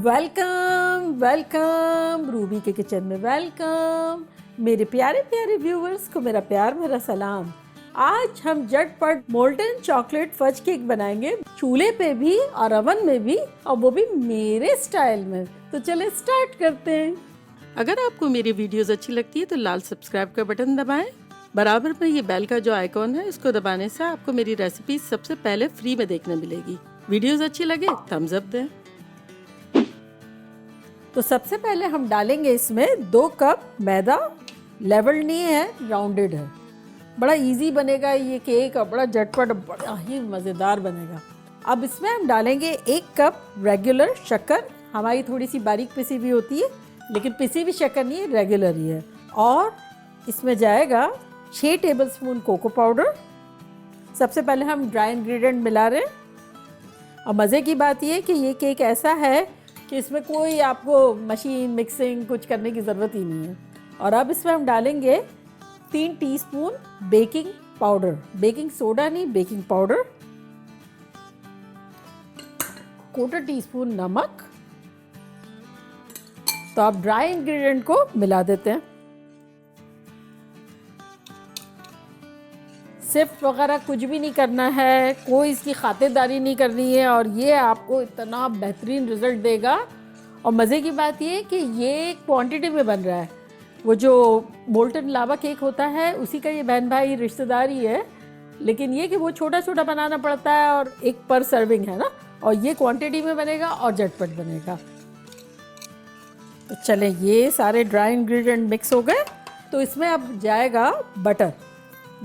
Welcome welcome Ruby के kitchen में welcome. मेरे प्यारे प्यारे व्यूवर्स को मेरा प्यार भरा सलाम। आज हम झटपट मोल्टन चॉकलेट फज केक बनाएंगे, चूल्हे पे भी और ओवन में भी, और वो भी मेरे स्टाइल में। तो चले स्टार्ट करते हैं। अगर आपको मेरी वीडियोस अच्छी लगती है तो लाल सब्सक्राइब का बटन दबाएं। बराबर में ये बेल का जो आइकॉन है इसको दबाने से आपको मेरी रेसिपी सबसे पहले फ्री में देखने मिलेगी। वीडियोस अच्छी लगे थम्स अप दें। तो सबसे पहले हम डालेंगे इसमें 2 कप मैदा। लेवल नहीं है, राउंडेड है। बड़ा इजी बनेगा ये केक और बड़ा झटपट, बड़ा ही मज़ेदार बनेगा। अब इसमें हम डालेंगे 1 कप रेगुलर शक्कर। हमारी थोड़ी सी बारीक पिसी हुई होती है, लेकिन पिसी हुई शक्कर नहीं है, रेगुलर ही है। और इसमें जाएगा 6 टेबलस्पून कोको पाउडर। सबसे पहले हम ड्राई इंग्रेडिएंट मिला रहे हैं। और मज़े की बात ये कि ये केक ऐसा है कि इसमें कोई आपको मशीन मिक्सिंग कुछ करने की ज़रूरत ही नहीं है। और अब इसमें हम डालेंगे 3 teaspoon baking powder, baking soda नहीं, बेकिंग पाउडर। 1/4 टीस्पून नमक। तो आप ड्राई इंग्रेडिएंट को मिला देते हैं। सिफ्ट वगैरह कुछ भी नहीं करना है, कोई इसकी खातिरदारी नहीं करनी है, और ये आपको इतना बेहतरीन रिजल्ट देगा। और मज़े की बात ये कि ये क्वांटिटी में बन रहा है। वो जो मोल्टन लावा केक होता है उसी का ये बहन भाई रिश्तेदार ही है, लेकिन ये कि वो छोटा छोटा बनाना पड़ता है और एक पर सर्विंग है ना, और ये क्वांटिटी में बनेगा और झटपट बनेगा। तो चले, ये सारे ड्राई इंग्रेडिएंट मिक्स हो गए। तो इसमें अब जाएगा बटर।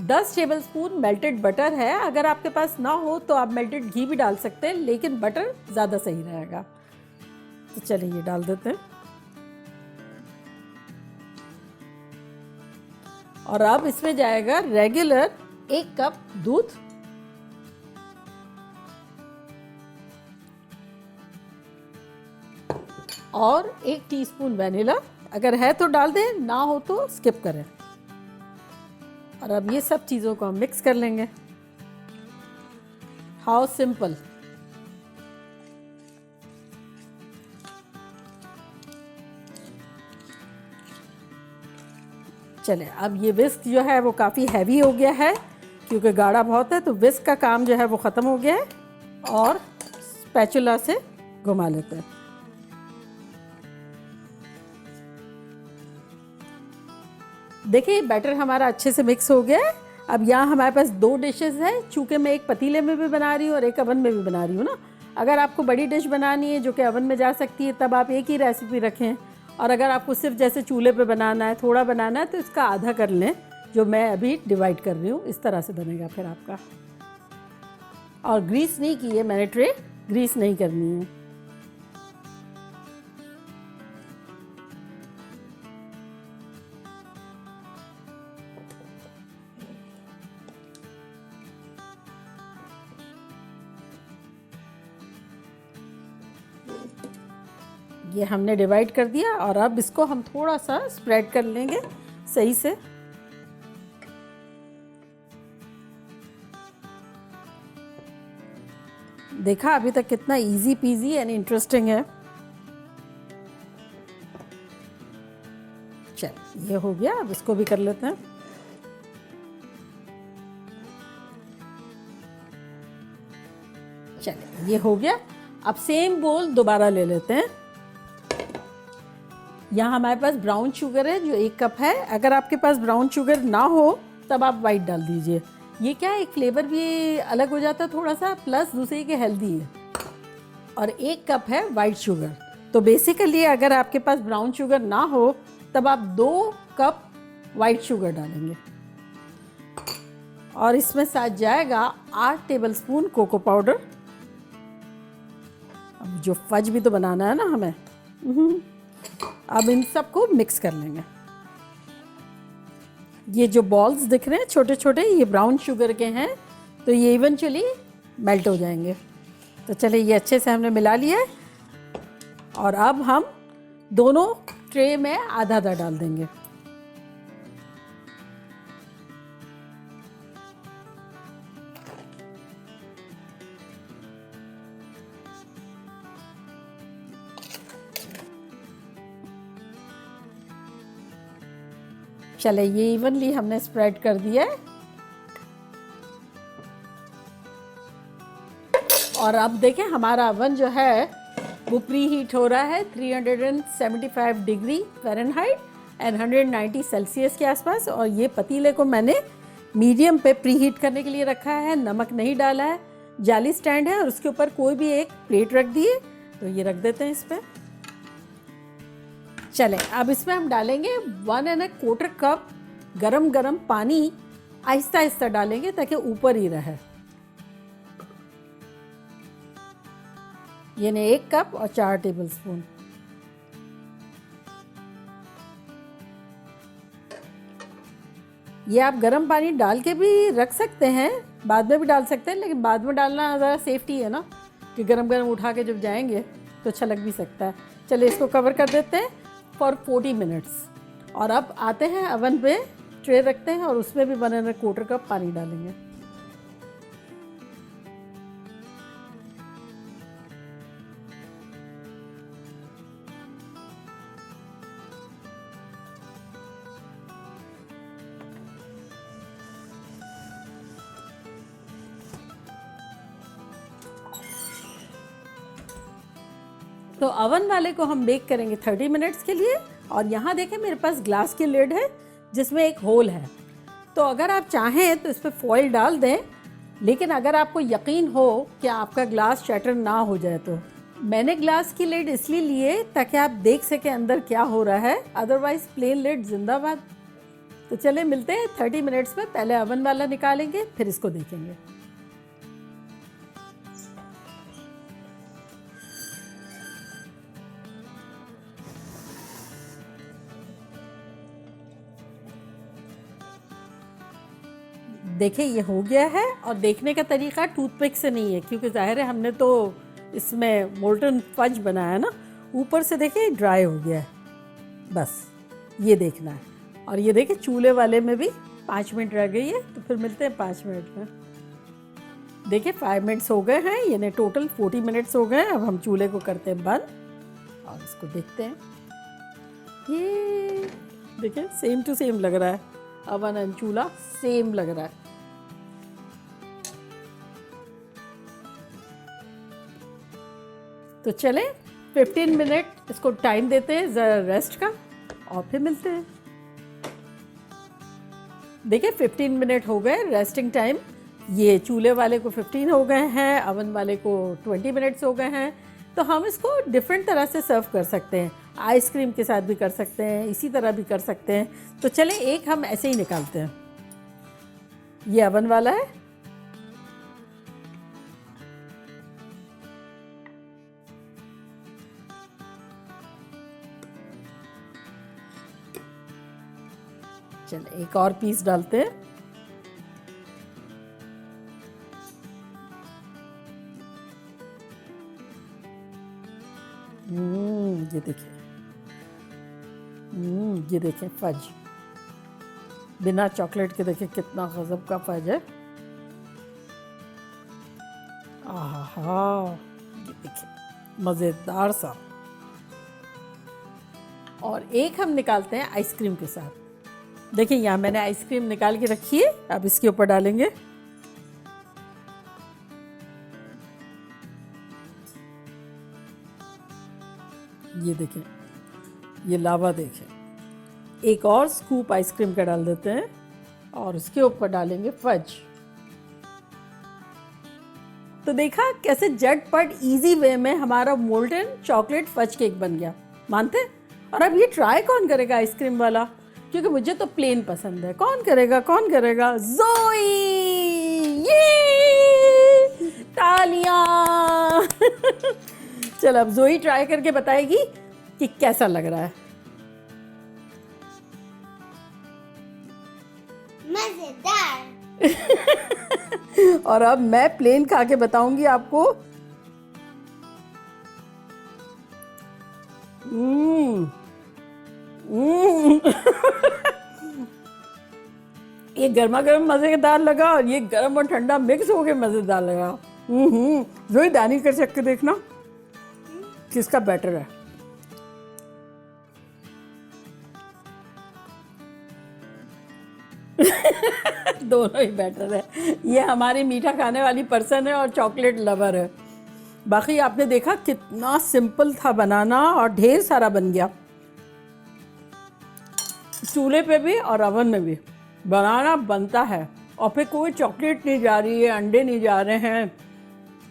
10 टेबलस्पून मेल्टेड बटर है। अगर आपके पास ना हो तो आप मेल्टेड घी भी डाल सकते हैं, लेकिन बटर ज़्यादा सही रहेगा। तो चलिए ये डाल देते हैं। और अब इसमें जाएगा रेगुलर 1 कप दूध। और 1 टीस्पून वनीला। अगर है तो डाल दें, ना हो तो स्किप करें। और अब ये सब चीज़ों को हम मिक्स कर लेंगे। How simple. चले, अब ये विस्क जो है वो काफ़ी हैवी हो गया है, क्योंकि गाढ़ा बहुत है। तो विस्क का काम जो है वो ख़त्म हो गया है, और स्पैचुला से घुमा लेते हैं। देखिए बैटर हमारा अच्छे से मिक्स हो गया है। अब यहाँ हमारे पास 2 डिशेस हैं, चूँकि मैं एक पतीले में भी बना रही हूँ और एक ओवन में भी बना रही हूँ ना। अगर आपको बड़ी डिश बनानी है जो कि ओवन में जा सकती है, तब आप एक ही रेसिपी रखें। और अगर आपको सिर्फ जैसे चूल्हे पे बनाना है, थोड़ा बनाना है, तो इसका आधा कर लें, जो मैं अभी डिवाइड कर रही हूँ। इस तरह से बनेगा फिर आपका। और ग्रीस नहीं की है मैंने ट्रे, ग्रीस नहीं करनी है। ये हमने डिवाइड कर दिया, और अब इसको हम थोड़ा सा स्प्रेड कर लेंगे सही से। देखा अभी तक कितना इजी पीजी एंड इंटरेस्टिंग है। चल, ये हो गया। अब इसको भी कर लेते हैं। चलिए, ये हो गया। अब सेम बोल दोबारा ले लेते हैं। यहाँ हमारे पास ब्राउन शुगर है जो 1 कप है। अगर आपके पास ब्राउन शुगर ना हो तब आप वाइट डाल दीजिए। ये क्या है, एक फ्लेवर भी अलग हो जाता है थोड़ा सा, प्लस दूसरे के हेल्दी है। और 1 कप है वाइट शुगर। तो बेसिकली अगर आपके पास ब्राउन शुगर ना हो तब आप 2 कप वाइट शुगर डालेंगे। और इसमें साथ जाएगा 8 टेबलस्पून कोको पाउडर। अब जो फज भी तो बनाना है ना हमें। अब इन सबको मिक्स कर लेंगे। ये जो बॉल्स दिख रहे हैं छोटे छोटे, ये ब्राउन शुगर के हैं, तो ये इवेंचुअली मेल्ट हो जाएंगे। तो चलिए, ये अच्छे से हमने मिला लिया है। और अब हम दोनों ट्रे में आधा आधा डाल देंगे। चले ये इवनली हमने स्प्रेड कर दिया है। और अब देखें हमारा अवन जो है वो प्री हीट हो रहा है 375 डिग्री फ़ारेनहाइट एंड 190 सेल्सियस के आसपास। और ये पतीले को मैंने मीडियम पे प्री हीट करने के लिए रखा है, नमक नहीं डाला है। जाली स्टैंड है और उसके ऊपर कोई भी एक प्लेट रख दी है, तो ये रख देते हैं इस पर। चलें अब इसमें हम डालेंगे 1¼ कप गरम गरम पानी, आहिस्ता आहिस्ता डालेंगे ताकि ऊपर ही रहे। यानी 1 कप और 4 टेबलस्पून। ये आप गर्म पानी डाल के भी रख सकते हैं, बाद में भी डाल सकते हैं, लेकिन बाद में डालना ज़रा सेफ्टी है ना, कि गरम गरम उठा के जब जाएंगे तो छलक भी सकता है। चलिए इसको कवर कर देते हैं फॉर 40 मिनट्स। और अब आते हैं अवन पे, ट्रे रखते हैं और उसमें भी 1¼ कप पानी डालेंगे। तो अवन वाले को हम बेक करेंगे 30 मिनट्स के लिए। और यहाँ देखें मेरे पास ग्लास की लिड है जिसमें एक होल है, तो अगर आप चाहें तो इस पर फॉइल डाल दें, लेकिन अगर आपको यकीन हो कि आपका ग्लास शैटर ना हो जाए तो। मैंने ग्लास की लिड इसलिए लिए ताकि आप देख सकें अंदर क्या हो रहा है, अदरवाइज प्लेन लिड जिंदाबाद। तो चले मिलते हैं 30 मिनट्स में। पहले अवन वाला निकालेंगे फिर इसको देखेंगे। देखिए ये हो गया है। और देखने का तरीका टूथपिक से नहीं है, क्योंकि जाहिर है हमने तो इसमें मोल्टन फज बनाया ना, ऊपर से देखिए ड्राई हो गया है, बस ये देखना है। और ये देखिए चूल्हे वाले में भी 5 मिनट रह गई है, तो फिर मिलते हैं 5 मिनट में। देखिए 5 मिनट्स हो गए हैं, यानी टोटल 40 मिनट्स हो गए हैं। अब हम चूल्हे को करते हैं बंद और इसको देखते हैं। ये देखिए सेम टू सेम लग रहा है, अवन एंड चूल्हा सेम लग रहा है। तो चलें 15 मिनट इसको टाइम देते हैं ज़रा रेस्ट का और फिर मिलते हैं। देखिए 15 मिनट हो गए रेस्टिंग टाइम। ये चूल्हे वाले को 15 हो गए हैं, अवन वाले को 20 मिनट्स हो गए हैं। तो हम इसको डिफरेंट तरह से सर्व कर सकते हैं, आइसक्रीम के साथ भी कर सकते हैं, इसी तरह भी कर सकते हैं। तो चलें एक हम ऐसे ही निकालते हैं। ये अवन वाला है, चलिए एक और पीस डालते हैं। ये देखिए, ये देखें फज, बिना चॉकलेट के देखिए कितना गजब का फज है। आहा, ये देखिए मज़ेदार सा। और एक हम निकालते हैं आइसक्रीम के साथ। देखिए यहाँ मैंने आइसक्रीम निकाल के रखी है, अब इसके ऊपर डालेंगे। ये देखें, ये लावा देखें। एक और स्कूप आइसक्रीम का डाल देते हैं और उसके ऊपर डालेंगे फज। तो देखा कैसे झटपट इजी वे में हमारा मोल्टन चॉकलेट फज केक बन गया, मानते? और अब ये ट्राई कौन करेगा आइसक्रीम वाला, क्योंकि मुझे तो प्लेन पसंद है। कौन करेगा, कौन करेगा? ज़ोई, ये तालियां। चल अब ज़ोई ट्राई करके बताएगी कि कैसा लग रहा है। मजेदार। और अब मैं प्लेन खा के बताऊंगी आपको। ये गर्मा गर्म मजेदार लगा और ये गर्म और ठंडा मिक्स हो के मजेदार लगा। जो ही दानी कर चख के देखना किसका बेटर है। दोनों ही बेटर है। ये हमारी मीठा खाने वाली पर्सन है और चॉकलेट लवर है। बाकी आपने देखा कितना सिंपल था बनाना और ढेर सारा बन गया। चूल्हे पे भी और ओवन में भी बनाना बनता है। और फिर कोई चॉकलेट नहीं जा रही है, अंडे नहीं जा रहे हैं।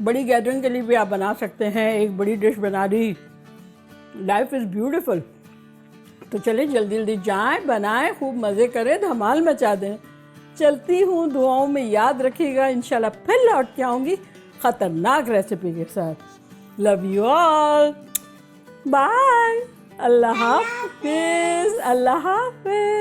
बड़ी गैदरिंग के लिए भी आप बना सकते हैं। एक बड़ी डिश बना दी। Life is beautiful. तो चले जल्दी जल्दी जाएं, बनाएं, खूब मज़े करें, धमाल मचा दें। चलती हूँ, दुआओं में याद रखिएगा। इंशाल्लाह फिर लौट के आऊँगी ख़तरनाक रेसिपी के साथ। लव यू ऑल, बाय, अल्लाह हाफिज़, अल्लाह हाफिज़।